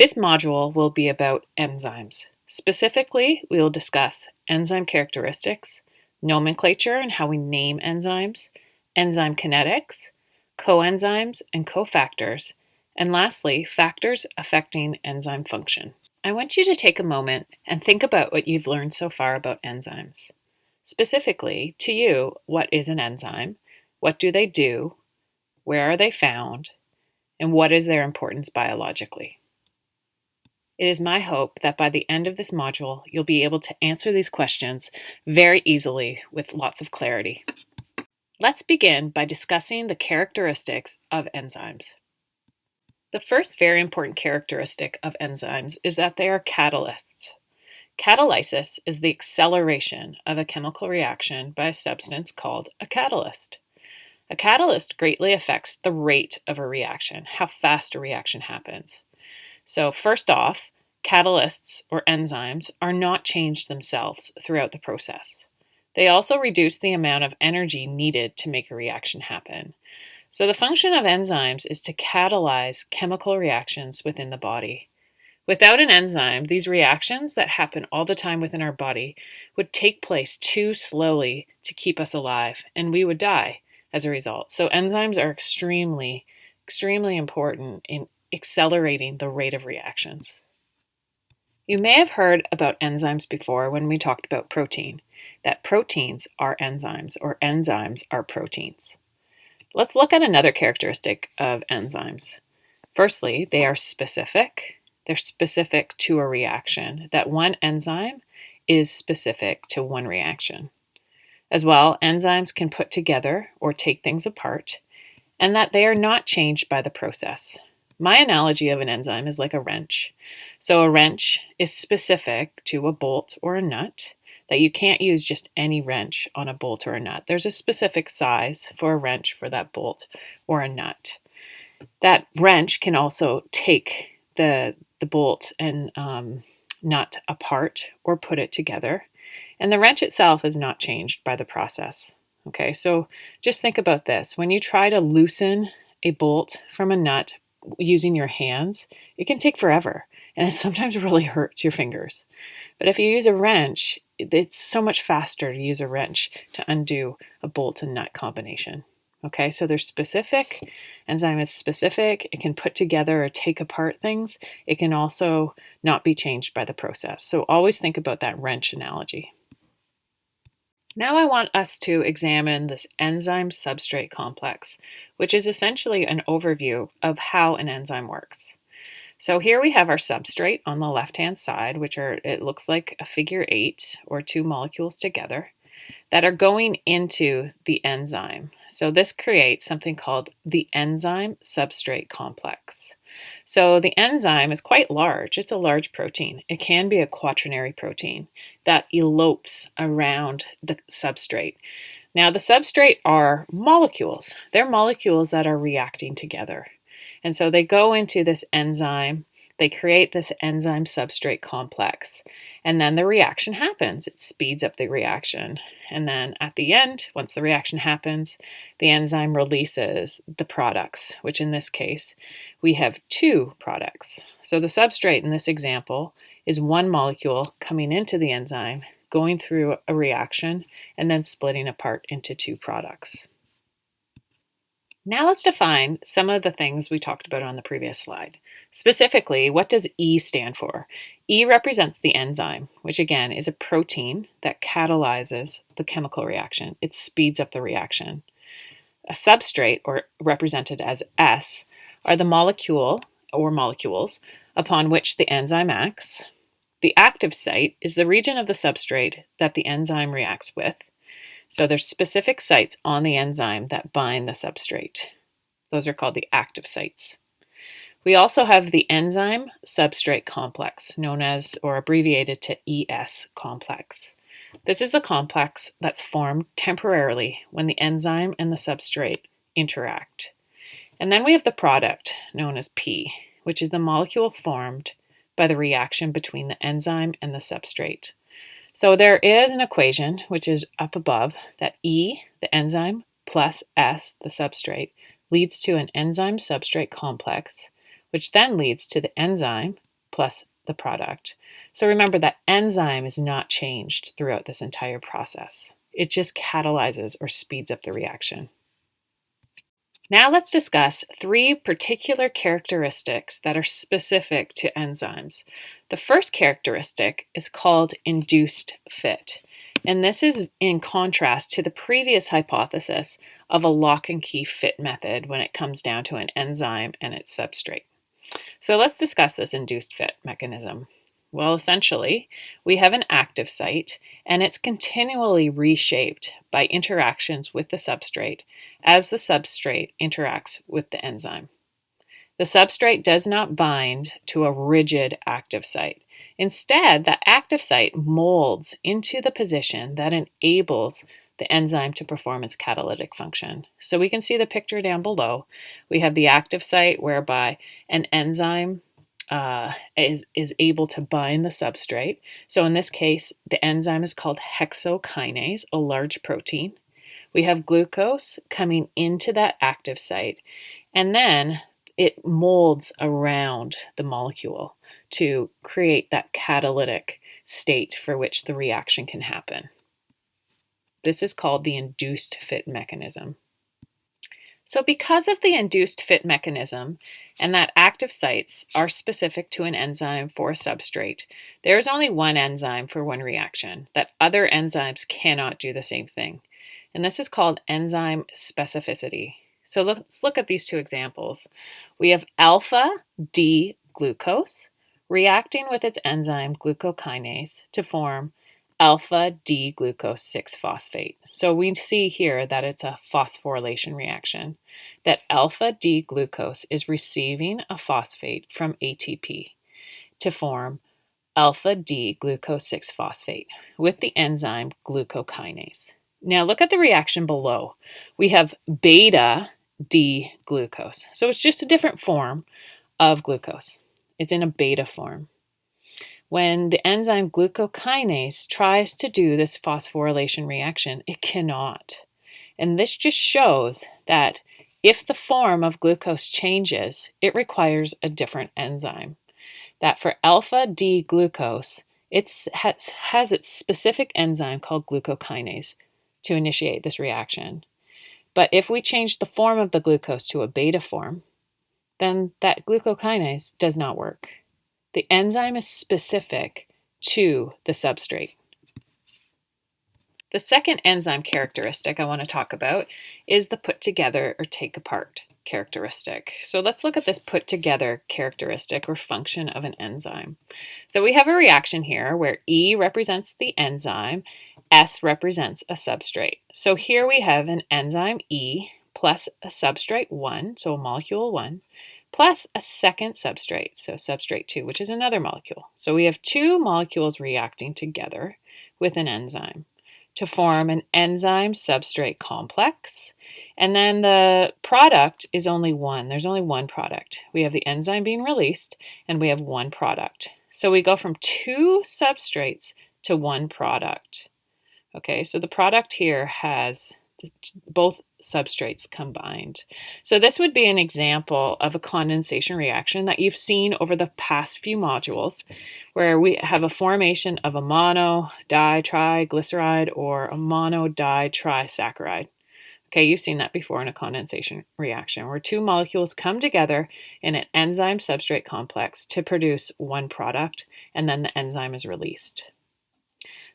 This module will be about enzymes. Specifically, we will discuss enzyme characteristics, nomenclature and how we name enzymes, enzyme kinetics, coenzymes and cofactors, and lastly, factors affecting enzyme function. I want you to take a moment and think about what you've learned so far about enzymes. Specifically, to you, what is an enzyme? What do they do? Where are they found? And what is their importance biologically? It is my hope that by the end of this module, you'll be able to answer these questions very easily with lots of clarity. Let's begin by discussing the characteristics of enzymes. The first very important characteristic of enzymes is that they are catalysts. Catalysis is the acceleration of a chemical reaction by a substance called a catalyst. A catalyst greatly affects the rate of a reaction, how fast a reaction happens. So first off, catalysts or enzymes are not changed themselves throughout the process. They also reduce the amount of energy needed to make a reaction happen. So the function of enzymes is to catalyze chemical reactions within the body. Without an enzyme, these reactions that happen all the time within our body would take place too slowly to keep us alive, and we would die as a result. So enzymes are extremely important in accelerating the rate of reactions. You may have heard about enzymes before when we talked about protein, that proteins are enzymes or enzymes are proteins. Let's look at another characteristic of enzymes. Firstly, they are specific. They're specific to a reaction, that one enzyme is specific to one reaction. As well, enzymes can put together or take things apart, and that they are not changed by the process. My analogy of an enzyme is like a wrench. So a wrench is specific to a bolt or a nut, that you can't use just any wrench on a bolt or a nut. There's a specific size for a wrench for that bolt or a nut. That wrench can also take the bolt and nut apart or put it together. And the wrench itself is not changed by the process. Okay, so just think about this. When you try to loosen a bolt from a nut using your hands, it can take forever, and it sometimes really hurts your fingers. But if you use a wrench, it's so much faster to use a wrench to undo a bolt and nut combination. Okay, so they're specific. Enzyme is specific. It can put together or take apart things. It can also not be changed by the process. So always think about that wrench analogy. Now I want us to examine this enzyme-substrate complex, which is essentially an overview of how an enzyme works. So here we have our substrate on the left-hand side, it looks like a figure 8 or two molecules together that are going into the enzyme. So this creates something called the enzyme-substrate complex. So the enzyme is quite large. It's a large protein. It can be a quaternary protein that elopes around the substrate. Now the substrate are molecules. They're molecules that are reacting together. And so they go into this enzyme, they create this enzyme substrate complex, and then the reaction happens. It speeds up the reaction. And then at the end, once the reaction happens, the enzyme releases the products, which in this case, we have two products. So the substrate in this example is one molecule coming into the enzyme, going through a reaction, and then splitting apart into two products. Now let's define some of the things we talked about on the previous slide. Specifically, what does E stand for? E represents the enzyme, which again is a protein that catalyzes the chemical reaction. It speeds up the reaction. A substrate, or represented as S, are the molecule or molecules upon which the enzyme acts. The active site is the region of the substrate that the enzyme reacts with. So there's specific sites on the enzyme that bind the substrate. Those are called the active sites. We also have the enzyme substrate complex, known as or abbreviated to ES complex. This is the complex that's formed temporarily when the enzyme and the substrate interact. And then we have the product, known as P, which is the molecule formed by the reaction between the enzyme and the substrate. So there is an equation, which is up above, that E, the enzyme, plus S, the substrate, leads to an enzyme substrate complex, which then leads to the enzyme plus the product. So remember that enzyme is not changed throughout this entire process. It just catalyzes or speeds up the reaction. Now let's discuss 3 particular characteristics that are specific to enzymes. The first characteristic is called induced fit. And this is in contrast to the previous hypothesis of a lock and key fit method when it comes down to an enzyme and its substrate. So let's discuss this induced fit mechanism. Well, essentially, we have an active site, and it's continually reshaped by interactions with the substrate as the substrate interacts with the enzyme. The substrate does not bind to a rigid active site. Instead, the active site molds into the position that enables the enzyme to perform its catalytic function. So we can see the picture down below. We have the active site whereby an enzyme is able to bind the substrate. So in this case, the enzyme is called hexokinase, a large protein. We have glucose coming into that active site, and then it molds around the molecule to create that catalytic state for which the reaction can happen. This is called the induced fit mechanism. So because of the induced fit mechanism and that active sites are specific to an enzyme for a substrate, there is only one enzyme for one reaction, that other enzymes cannot do the same thing. And this is called enzyme specificity. So let's look at these 2 examples. We have alpha D glucose reacting with its enzyme glucokinase to form alpha D glucose 6-phosphate. So we see here that it's a phosphorylation reaction, that alpha D glucose is receiving a phosphate from ATP to form alpha D glucose 6-phosphate with the enzyme glucokinase. Now look at the reaction below. We have beta D glucose. So it's just a different form of glucose. It's in a beta form. When the enzyme glucokinase tries to do this phosphorylation reaction, it cannot. And this just shows that if the form of glucose changes, it requires a different enzyme. That for alpha D glucose, it has its specific enzyme called glucokinase to initiate this reaction. But if we change the form of the glucose to a beta form, then that glucokinase does not work. The enzyme is specific to the substrate. The second enzyme characteristic I want to talk about is the put together or take apart characteristic. So let's look at this put together characteristic or function of an enzyme. So we have a reaction here where E represents the enzyme, S represents a substrate. So here we have an enzyme E plus a substrate 1, so a molecule 1, plus a second substrate, so substrate 2, which is another molecule. So we have 2 molecules reacting together with an enzyme to form an enzyme substrate complex. And then the product is only one. There's only one product. We have the enzyme being released, and we have one product. So we go from 2 substrates to 1 product. Okay, so the product here has both substrates combined. So this would be an example of a condensation reaction that you've seen over the past few modules, where we have a formation of a mono ditriglyceride or a mono ditrisaccharide. Okay, you've seen that before in a condensation reaction, where 2 molecules come together in an enzyme substrate complex to produce one product, and then the enzyme is released.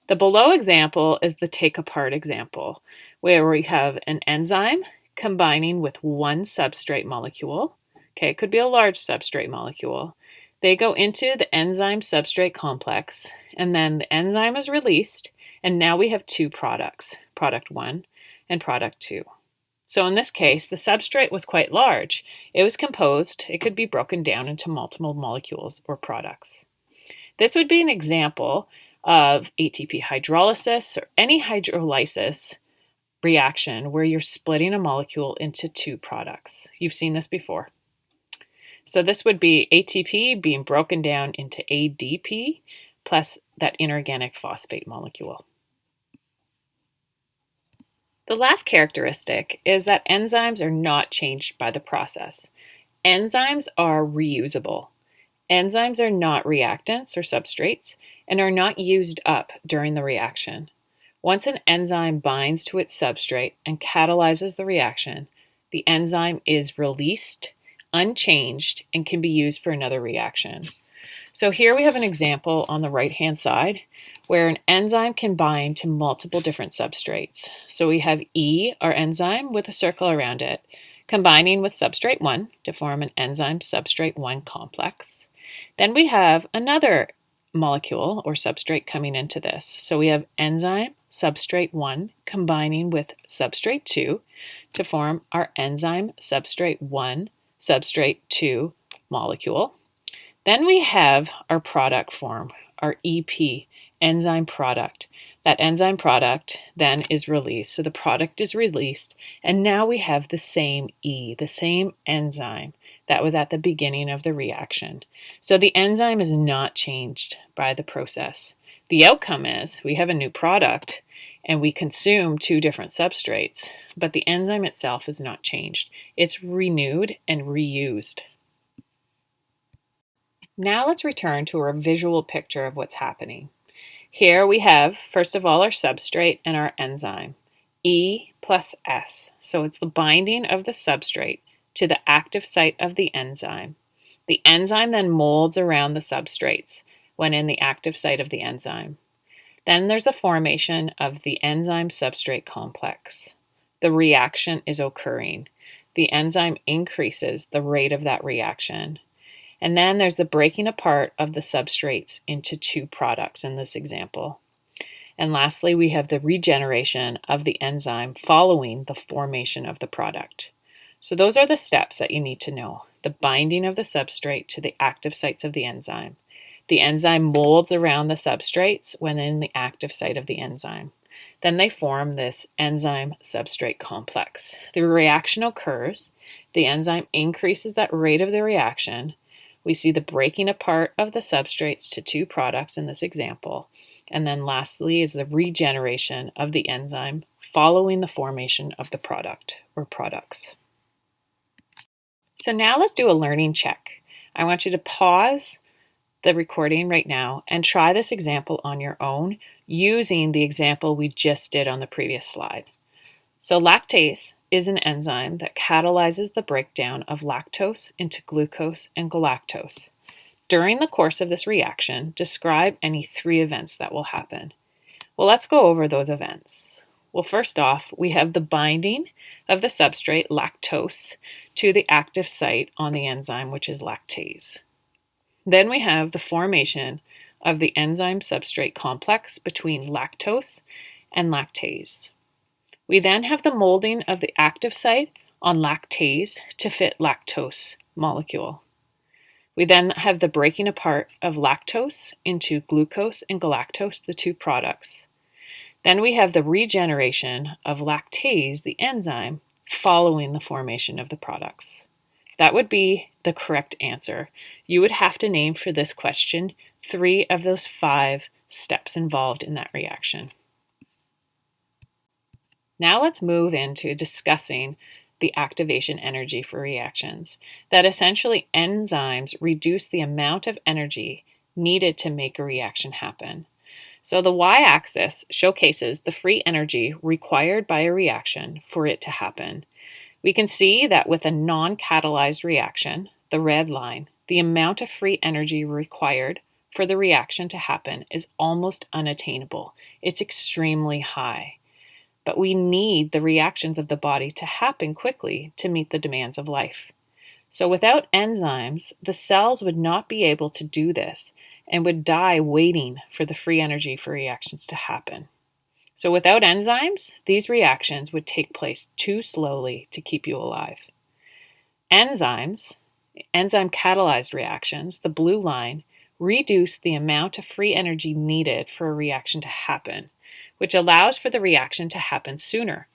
The below example is the take apart example, where we have an enzyme combining with one substrate molecule. Okay, it could be a large substrate molecule. They go into the enzyme substrate complex, and then the enzyme is released, and now we have 2 products, product 1 and product 2. So in this case, the substrate was quite large. It was composed, it could be broken down into multiple molecules or products. This would be an example of ATP hydrolysis or any hydrolysis reaction where you're splitting a molecule into 2 products. You've seen this before. So this would be ATP being broken down into ADP plus that inorganic phosphate molecule. The last characteristic is that enzymes are not changed by the process. Enzymes are reusable. Enzymes are not reactants or substrates and are not used up during the reaction. Once an enzyme binds to its substrate and catalyzes the reaction, the enzyme is released, unchanged, and can be used for another reaction. So here we have an example on the right-hand side where an enzyme can bind to multiple different substrates. So we have E, our enzyme, with a circle around it, combining with substrate 1 to form an enzyme substrate 1 complex. Then we have another molecule or substrate coming into this. So we have enzyme substrate 1 combining with substrate 2 to form our enzyme substrate 1 substrate 2 molecule. Then we have our product form, our EP, enzyme product. That enzyme product then is released. So the product is released, and now we have the same E, the same enzyme that was at the beginning of the reaction. So the enzyme is not changed by the process. The outcome is we have a new product and we consume two different substrates, but the enzyme itself is not changed. It's renewed and reused. Now let's return to our visual picture of what's happening. Here we have, first of all, our substrate and our enzyme, E plus S. So it's the binding of the substrate to the active site of the enzyme. The enzyme then molds around the substrates when in the active site of the enzyme. Then there's a formation of the enzyme substrate complex. The reaction is occurring. The enzyme increases the rate of that reaction. And then there's the breaking apart of the substrates into two products in this example. And lastly, we have the regeneration of the enzyme following the formation of the product. So those are the steps that you need to know. The binding of the substrate to the active sites of the enzyme. The enzyme molds around the substrates when in the active site of the enzyme. Then they form this enzyme substrate complex. The reaction occurs. The enzyme increases that rate of the reaction. We see the breaking apart of the substrates to two products in this example. And then lastly is the regeneration of the enzyme following the formation of the product or products. So now let's do a learning check. I want you to pause the recording right now and try this example on your own using the example we just did on the previous slide. So lactase is an enzyme that catalyzes the breakdown of lactose into glucose and galactose. During the course of this reaction, describe any three events that will happen. Well, let's go over those events. Well, first off, we have the binding of the substrate lactose to the active site on the enzyme, which is lactase. Then we have the formation of the enzyme substrate complex between lactose and lactase. We then have the molding of the active site on lactase to fit lactose molecule. We then have the breaking apart of lactose into glucose and galactose, the two products. Then we have the regeneration of lactase, the enzyme, following the formation of the products. That would be the correct answer. You would have to name for this question 3 of those 5 steps involved in that reaction. Now let's move into discussing the activation energy for reactions. That essentially enzymes reduce the amount of energy needed to make a reaction happen. So the y-axis showcases the free energy required by a reaction for it to happen. We can see that with a non-catalyzed reaction, the red line, the amount of free energy required for the reaction to happen is almost unattainable. It's extremely high. But we need the reactions of the body to happen quickly to meet the demands of life. So without enzymes, the cells would not be able to do this and would die waiting for the free energy for reactions to happen. So without enzymes, these reactions would take place too slowly to keep you alive. Enzymes, enzyme catalyzed reactions, the blue line, reduce the amount of free energy needed for a reaction to happen, which allows for the reaction to happen sooner,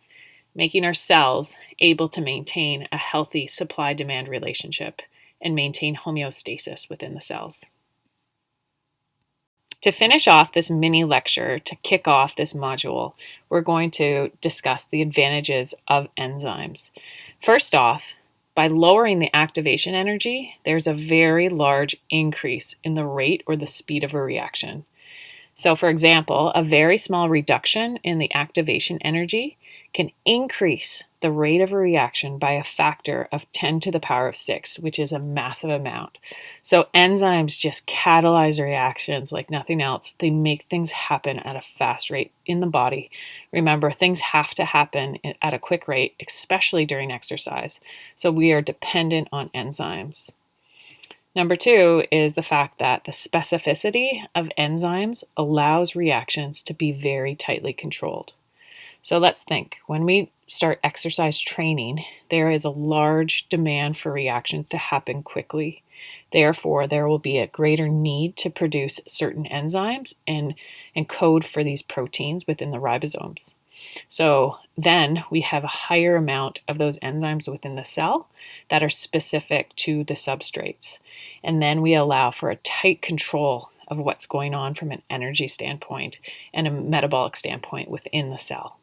making our cells able to maintain a healthy supply-demand relationship and maintain homeostasis within the cells. To finish off this mini lecture, to kick off this module, we're going to discuss the advantages of enzymes. First off, By lowering the activation energy, there's a very large increase in the rate or the speed of a reaction. So, for example, a very small reduction in the activation energy can increase the rate of a reaction by a factor of 10 to the power of 6, which is a massive amount. So, enzymes just catalyze reactions like nothing else. They make things happen at a fast rate in the body. Remember, things have to happen at a quick rate, especially during exercise. So, we are dependent on enzymes. Number 2 is the fact that the specificity of enzymes allows reactions to be very tightly controlled. So let's think. When we start exercise training, there is a large demand for reactions to happen quickly. Therefore, there will be a greater need to produce certain enzymes and code for these proteins within the ribosomes. So then we have a higher amount of those enzymes within the cell that are specific to the substrates. And then we allow for a tight control of what's going on from an energy standpoint and a metabolic standpoint within the cell.